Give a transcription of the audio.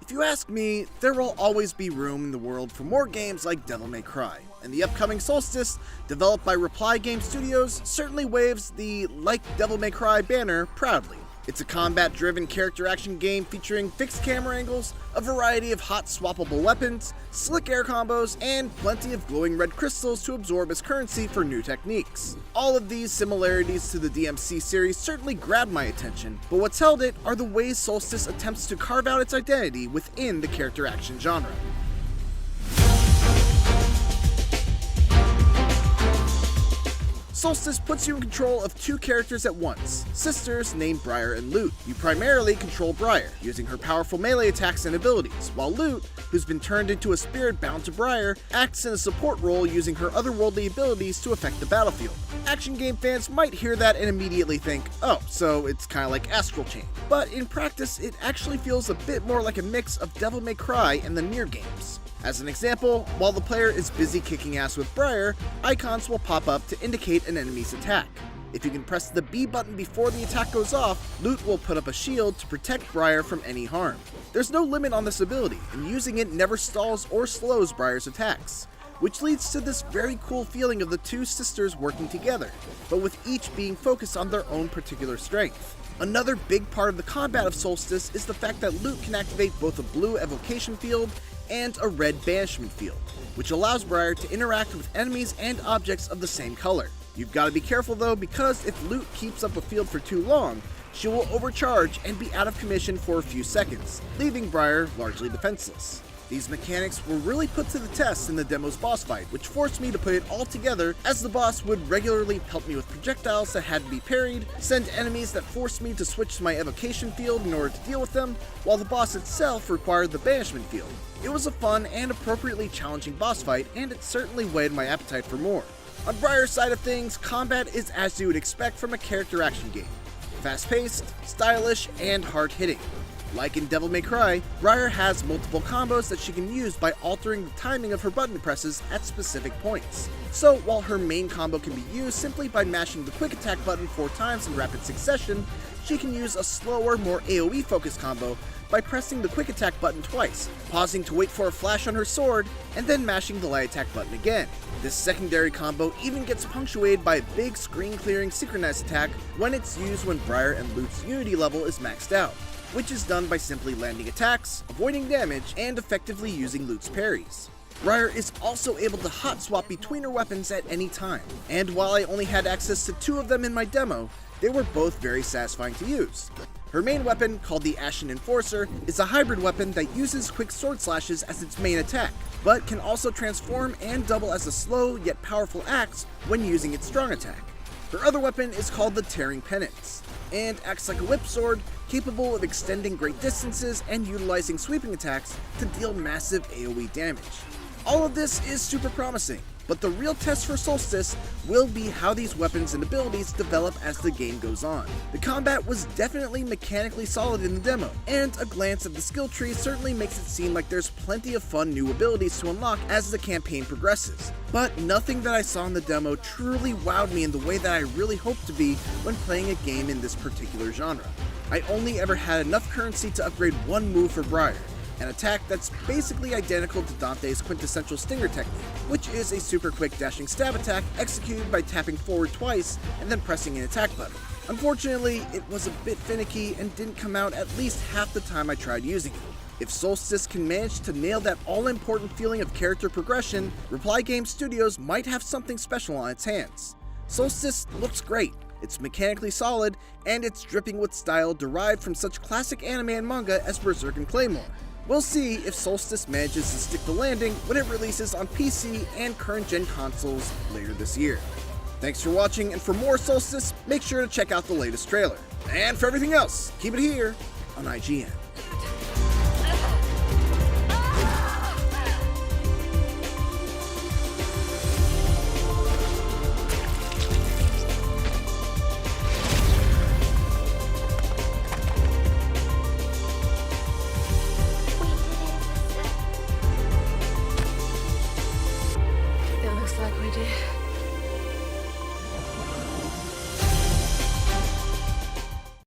If you ask me, there will always be room in the world for more games like Devil May Cry, and the upcoming Soulstice, developed by Reply Game Studios, certainly waves the Like Devil May Cry banner proudly. It's a combat-driven character action game featuring fixed camera angles, a variety of hot swappable weapons, slick air combos, and plenty of glowing red crystals to absorb as currency for new techniques. All of these similarities to the DMC series certainly grabbed my attention, but what's held it are the ways Soulstice attempts to carve out its identity within the character action genre. Soulstice puts you in control of two characters at once, sisters named Briar and Lute. You primarily control Briar, using her powerful melee attacks and abilities, while Lute, who's been turned into a spirit bound to Briar, acts in a support role using her otherworldly abilities to affect the battlefield. Action game fans might hear that and immediately think, oh, so it's kinda like Astral Chain. But in practice, it actually feels a bit more like a mix of Devil May Cry and the Nier games. As an example, while the player is busy kicking ass with Briar, icons will pop up to indicate an enemy's attack. If you can press the B button before the attack goes off, Lute will put up a shield to protect Briar from any harm. There's no limit on this ability, and using it never stalls or slows Briar's attacks, which leads to this very cool feeling of the two sisters working together, but with each being focused on their own particular strength. Another big part of the combat of Soulstice is the fact that Lute can activate both a blue evocation field and a red banishment field, which allows Briar to interact with enemies and objects of the same color. You've got to be careful though, because if Lute keeps up a field for too long, she will overcharge and be out of commission for a few seconds, leaving Briar largely defenseless. These mechanics were really put to the test in the demo's boss fight, which forced me to put it all together, as the boss would regularly pelt me with projectiles that had to be parried, send enemies that forced me to switch to my evocation field in order to deal with them, while the boss itself required the banishment field. It was a fun and appropriately challenging boss fight, and it certainly whetted my appetite for more. On Briar's side of things, combat is as you would expect from a character action game. Fast-paced, stylish, and hard-hitting. Like in Devil May Cry, Briar has multiple combos that she can use by altering the timing of her button presses at specific points. So while her main combo can be used simply by mashing the quick attack button 4 times in rapid succession, she can use a slower, more AoE focused combo by pressing the quick attack button twice, pausing to wait for a flash on her sword, and then mashing the light attack button again. This secondary combo even gets punctuated by a big screen clearing synchronized attack when it's used when Briar and Lute's unity level is maxed out, which is done by simply landing attacks, avoiding damage, and effectively using Lute's parries. Briar is also able to hot swap between her weapons at any time, and while I only had access to 2 of them in my demo, they were both very satisfying to use. Her main weapon, called the Ashen Enforcer, is a hybrid weapon that uses quick sword slashes as its main attack, but can also transform and double as a slow yet powerful axe when using its strong attack. Her other weapon is called the Tearing Penance, and acts like a whip sword, capable of extending great distances and utilizing sweeping attacks to deal massive AoE damage. All of this is super promising, but the real test for Soulstice will be how these weapons and abilities develop as the game goes on. The combat was definitely mechanically solid in the demo, and a glance at the skill tree certainly makes it seem like there's plenty of fun new abilities to unlock as the campaign progresses. But nothing that I saw in the demo truly wowed me in the way that I really hoped to be when playing a game in this particular genre. I only ever had enough currency to upgrade one move for Briar, an attack that's basically identical to Dante's quintessential Stinger technique, which is a super quick dashing stab attack executed by tapping forward twice and then pressing an attack button. Unfortunately, it was a bit finicky and didn't come out at least half the time I tried using it. If Soulstice can manage to nail that all-important feeling of character progression, Reply Game Studios might have something special on its hands. Soulstice looks great, it's mechanically solid, and it's dripping with style derived from such classic anime and manga as Berserk and Claymore. We'll see if Soulstice manages to stick the landing when it releases on PC and current-gen consoles later this year. Thanks for watching, and for more Soulstice, make sure to check out the latest trailer. And for everything else, keep it here on IGN.